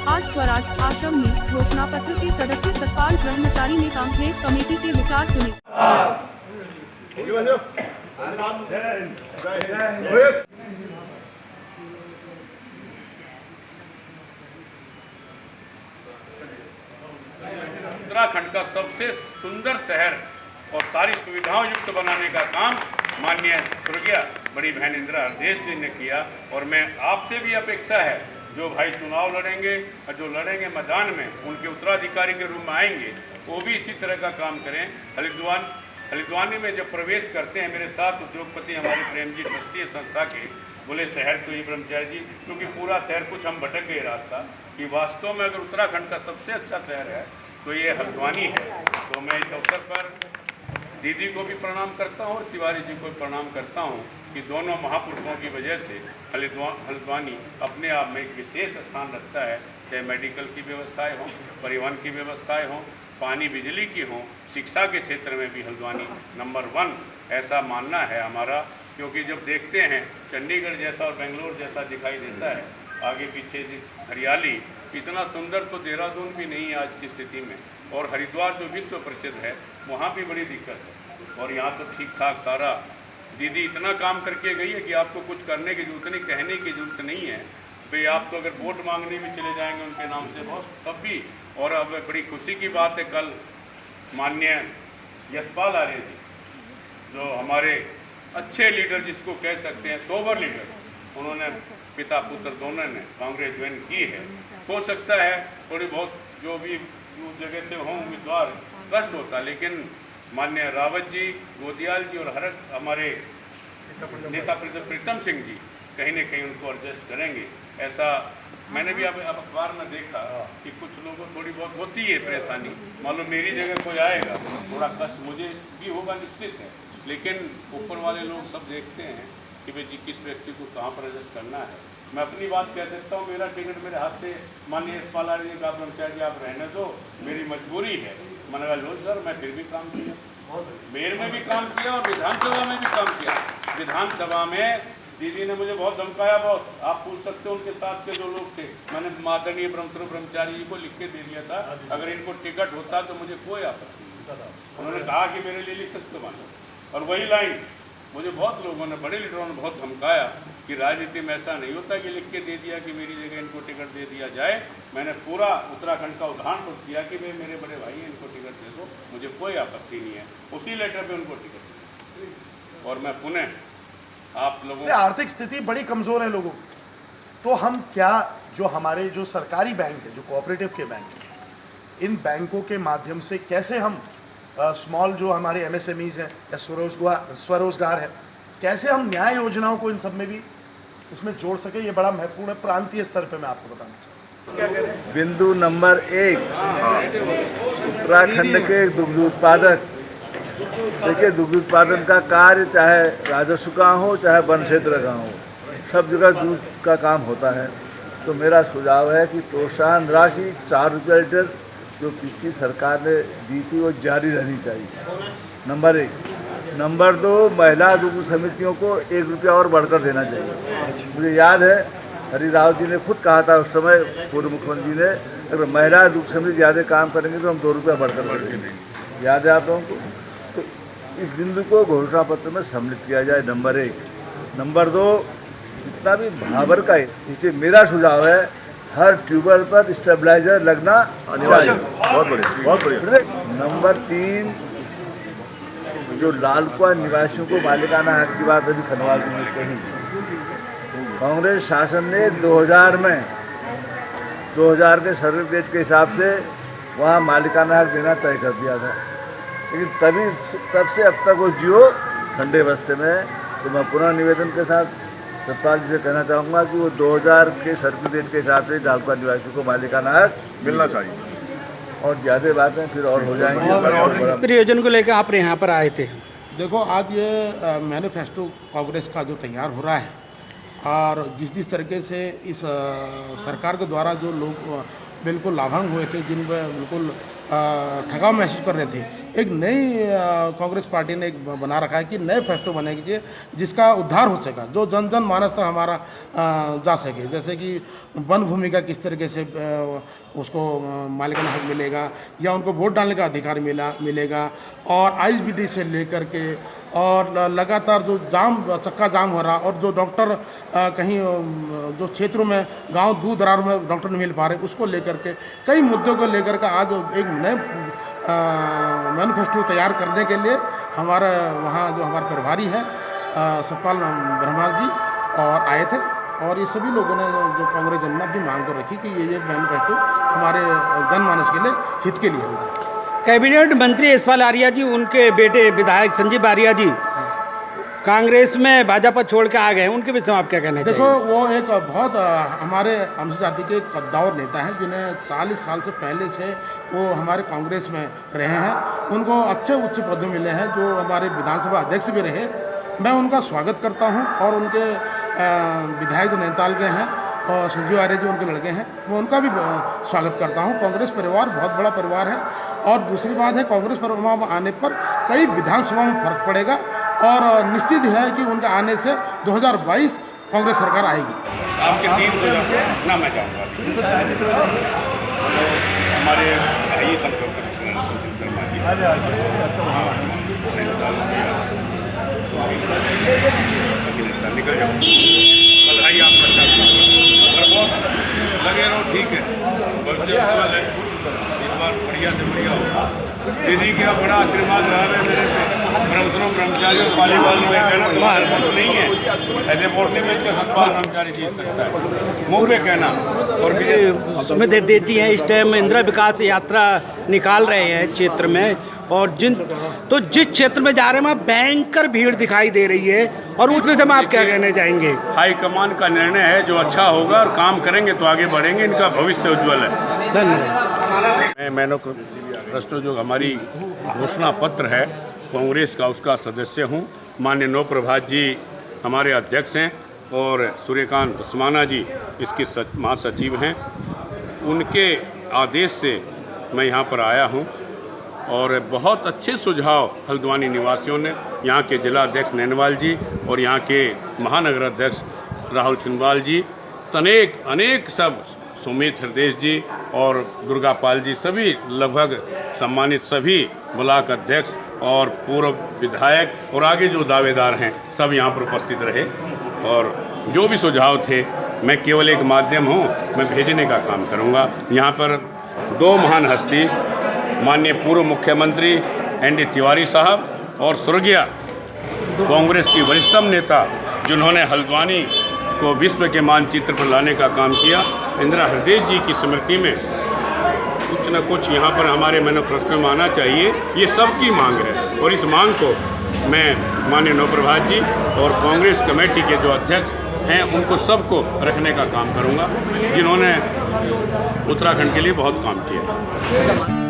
आज स्वराज आश्रम में घोषणा पत्र के सदस्य सतपाल ब्रह्मचारी ने कांग्रेस कमेटी के विचार सुने। उत्तराखंड का सबसे सुंदर शहर और सारी सुविधाओं युक्त बनाने का काम माननीय स्वर्गीय बड़ी बहन इंदिरा हृदयेश जी ने किया। और मैं आपसे भी अपेक्षा है, जो भाई चुनाव लड़ेंगे और जो लड़ेंगे मैदान में, उनके उत्तराधिकारी के रूप में आएंगे, वो भी इसी तरह का काम करें। हल्द्वानी में जब प्रवेश करते हैं, मेरे साथ उद्योगपति हमारे प्रेम जी ट्रस्टी संस्था के बोले शहर तो ये ब्रह्मचारी जी, क्योंकि पूरा शहर कुछ हम भटक गए रास्ता कि वास्तव में अगर उत्तराखंड का सबसे अच्छा शहर है तो ये हल्द्वानी है। तो मैं इस अवसर पर दीदी को भी प्रणाम करता हूँ और तिवारी जी को भी प्रणाम करता हूँ कि दोनों महापुरुषों की वजह से हल्द्वानी अपने आप में एक विशेष स्थान रखता है। चाहे मेडिकल की व्यवस्थाएं हों, परिवहन की व्यवस्थाएं हों, पानी बिजली की हों, शिक्षा के क्षेत्र में भी हल्द्वानी नंबर 1 ऐसा मानना है हमारा। क्योंकि जब देखते हैं चंडीगढ़ जैसा और बेंगलोर जैसा दिखाई देता है, आगे पीछे हरियाली, इतना सुंदर तो देहरादून भी नहीं है आज की स्थिति में। और हरिद्वार जो विश्व प्रसिद्ध है, वहाँ भी बड़ी दिक्कत है। और यहाँ तो ठीक ठाक सारा, दीदी इतना काम करके गई है कि आपको कुछ करने की जरूरत नहीं, कहने की जरूरत नहीं है भाई। आप तो अगर वोट मांगने भी चले जाएंगे उनके नाम से बहुत, तब भी। और अब बड़ी खुशी की बात है, कल माननीय यशपाल आर्य जी, जो हमारे अच्छे लीडर जिसको कह सकते हैं, सोबर लीडर, उन्होंने पिता पुत्र दोनों ने कांग्रेस ज्वाइन की है। हो सकता है थोड़ी बहुत जो भी उस जगह से हों उम्मीदवार कष्ट होता, लेकिन माननीय रावत जी, गोदियाल जी और हमारे नेता प्रीतम सिंह जी कहीं न कहीं उनको एडजस्ट करेंगे। ऐसा मैंने भी अब अखबार में देखा कि कुछ लोगों को थोड़ी बहुत होती है परेशानी। मालूम मेरी जगह कोई आएगा, थोड़ा कष्ट मुझे भी होगा निश्चित है, लेकिन ऊपर वाले लोग सब देखते हैं कि भाई जी किस व्यक्ति को कहाँ पर एडजस्ट करना है। मैं अपनी बात कह सकता हूँ, मेरा टिकट मेरे हाथ से माननीय यशपाल आर्य जी का ब्रह्मचारी जी आप रहने दो, मेरी मजबूरी है। मैंने कहा लो सर, मैं फिर भी काम किया, मेयर में भी काम किया और विधानसभा में भी काम किया। विधानसभा में दीदी ने मुझे बहुत धमकाया, बॉस आप पूछ सकते हो उनके साथ के जो लोग थे, मैंने माननीय ब्रह्मस्वरूप ब्रह्मचारी जी को लिख के दे दिया था, अगर इनको टिकट होता तो मुझे कोई आपत्ति नहीं। उन्होंने कहा कि मेरे लिए लिख सकते हो, और वही लाइन मुझे बहुत लोगों ने, बड़े लीडरों ने बहुत धमकाया कि राजनीति में ऐसा नहीं होता कि लिख के दे दिया कि मेरी जगह इनको टिकट दे दिया जाए। मैंने पूरा उत्तराखंड का उदाहरण पेश किया कि भाई मेरे बड़े भाई हैं, इनको टिकट दे दो, मुझे कोई आपत्ति नहीं है। उसी लेटर पे उनको टिकट दी। और मैं पुनः आप लोगों की आर्थिक स्थिति बड़ी कमज़ोर है लोगों की, तो हम क्या, जो हमारे जो सरकारी बैंक है, जो कोऑपरेटिव के बैंक है, इन बैंकों के माध्यम से कैसे हम स्मॉल जो हमारे MSMEs हैं या स्वरोजगार है, कैसे हम न्याय योजनाओं को इन सब में भी इसमें जोड़ सके, ये बड़ा महत्वपूर्ण है। प्रांतीय स्तर पे मैं आपको बताना चाहूँ। बिंदु नंबर 1, उत्तराखंड के दुग्ध उत्पादक, देखिए दुग्ध उत्पादन का कार्य चाहे राजस्व का हो चाहे वन क्षेत्र का हो, सब जगह दूध का काम होता है। तो मेरा सुझाव है कि प्रोत्साहन राशि 4 रुपये लीटर जो पिछली सरकार ने दी थी वो जारी रहनी चाहिए, नंबर 1। नंबर 2, महिला दुग्ध समितियों को 1 रुपया और बढ़कर देना चाहिए। मुझे याद है हरी राव जी ने खुद कहा था उस समय, पूर्व मुख्यमंत्री ने, अगर महिला दुग्ध समिति ज़्यादा काम करेंगे तो हम 2 रुपया बढ़कर देंगे। याद है आप लोगों को? तो इस बिंदु को घोषणा पत्र में सम्मिलित किया जाए, नंबर 1। नंबर 2, जितना भी भाबर का है, नीचे मेरा सुझाव है हर ट्यूबवेल पर स्टेबलाइजर लगना चाहिए। बहुत बढ़िया। नंबर 3, जो लाल कुआं निवासियों को मालिकाना हक की बात अभी खनवाल जी ने कही, कांग्रेस शासन ने 2000 के सर्टिफिकेट के हिसाब से वहाँ मालिकाना हक देना तय कर दिया था, लेकिन तब से अब तक वो जियो ठंडे बस्ते में है। तो मैं पुनः निवेदन के साथ सतपाल जी से कहना चाहूँगा कि वो 2000 के सर्टिफिकेट के हिसाब से लाल कुआं निवासियों को मालिकाना हक मिलना चाहिए। और ज़्यादा बातें फिर और हो जाएंगी। प्रयोजन को लेकर आप यहाँ पर आए थे। देखो, आज ये मैनिफेस्टो कांग्रेस का जो तैयार हो रहा है, और जिस तरीके से इस सरकार के द्वारा जो लोग बिल्कुल लाभांग हुए थे, जिन पर बिल्कुल ठगाव महसूस कर रहे थे, एक नई कांग्रेस पार्टी ने एक बना रखा है कि नए फेस्टो बनेगी जिसका उद्धार हो सका, जो जन जन मानस तक हमारा जा सके। जैसे कि वन भूमि का किस तरीके से उसको मालिकाना हक मिलेगा या उनको वोट डालने का अधिकार मिलेगा, और आईएसबीटी से लेकर के और लगातार जो चक्का जाम हो रहा, और जो डॉक्टर कहीं जो क्षेत्रों में गांव दूर दरार में डॉक्टर नहीं मिल पा रहे, उसको लेकर के कई मुद्दों को लेकर के आज एक नए मैनिफेस्टो तैयार करने के लिए हमारा वहाँ जो हमारे प्रभारी हैं सतपाल ब्रह्मा जी और आए थे, और ये सभी लोगों ने जो कांग्रेस जन ने अपनी मांग को रखी कि ये मैनिफेस्टो हमारे जनमानस के लिए हित के लिए होगा। कैबिनेट मंत्री यशपाल आर्या जी, उनके बेटे विधायक संजीव आर्या जी कांग्रेस में भाजपा छोड़ के आ गए हैं, उनके विषय में आप क्या कहना चाहिए? देखो, वो एक बहुत हमारे अनुसूचित जाति के कद्दावर नेता हैं, जिन्हें 40 साल से पहले से वो हमारे कांग्रेस में रहे हैं। उनको अच्छे उच्च पद मिले हैं, जो हमारे विधानसभा अध्यक्ष भी रहे। मैं उनका स्वागत करता हूं, और उनके विधायक जो नैनीताल के हैं और संजीव आर्य जी उनके लड़के हैं, मैं उनका भी स्वागत करता हूं। कांग्रेस परिवार बहुत बड़ा परिवार है, और दूसरी बात है, कांग्रेस परिवार में आने पर कई विधानसभा में फर्क पड़ेगा, और निश्चित है कि उनके आने से 2022 कांग्रेस सरकार आएगी। आपके 3 ना मैं जाऊँगा हमारे ये सुशील शर्मा जी निकल जाओ, बधाई आपका लगे रहो, ठीक है, इस बार बढ़िया से बढ़िया होगा। दीदी का बड़ा आशीर्वाद रहा है मेरे पे, ब्रह्मचारियों वालीबाल में कहना तुम्हारा वोट नहीं है, ऐसे वोट नहीं मिलते, सतपाल ब्रह्मचारी जीत सकता है, मुँह पे कहना। और उसमें दे देती हैं इस टाइम इंदिरा विकास यात्रा निकाल रहे हैं क्षेत्र में, और जिस क्षेत्र में जा रहे हैं वहाँ भयंकर भीड़ दिखाई दे रही है, और उसमें से आप क्या कहने जाएंगे? हाईकमान का निर्णय है, जो अच्छा होगा और काम करेंगे तो आगे बढ़ेंगे, इनका भविष्य उज्ज्वल है। धन्यवाद। मैनिफेस्टो जो हमारी घोषणा पत्र है कांग्रेस का, उसका सदस्य हूँ। माननीय नौ प्रभात जी हमारे अध्यक्ष हैं, और सूर्यकांत समाना जी इसके महासचिव हैं। उनके आदेश से मैं यहाँ पर आया हूँ, और बहुत अच्छे सुझाव हल्द्वानी निवासियों ने, यहाँ के जिला अध्यक्ष नैनवाल जी और यहाँ के महानगर अध्यक्ष राहुल छिंदवाल जी, अनेक सब सुमित हृदय जी और दुर्गापाल जी, सभी लगभग सम्मानित सभी ब्लॉक अध्यक्ष और पूर्व विधायक और आगे जो दावेदार हैं, सब यहाँ पर उपस्थित रहे, और जो भी सुझाव थे मैं केवल एक माध्यम हूँ, मैं भेजने का काम करूँगा। यहाँ पर 2 महान हस्ती, माननीय पूर्व मुख्यमंत्री ND तिवारी साहब और स्वर्गीय कांग्रेस की वरिष्ठतम नेता, जिन्होंने हल्द्वानी को विश्व के मानचित्र पर लाने का काम किया, इंदिरा हृदय जी की स्मृति में कुछ न कुछ यहाँ पर हमारे मैनिफेस्टो में आना चाहिए। ये सबकी मांग है, और इस मांग को मैं माननीय नौ प्रभात जी और कांग्रेस कमेटी के जो अध्यक्ष हैं, उनको सबको रखने का काम करूँगा, जिन्होंने उत्तराखंड के लिए बहुत काम किया।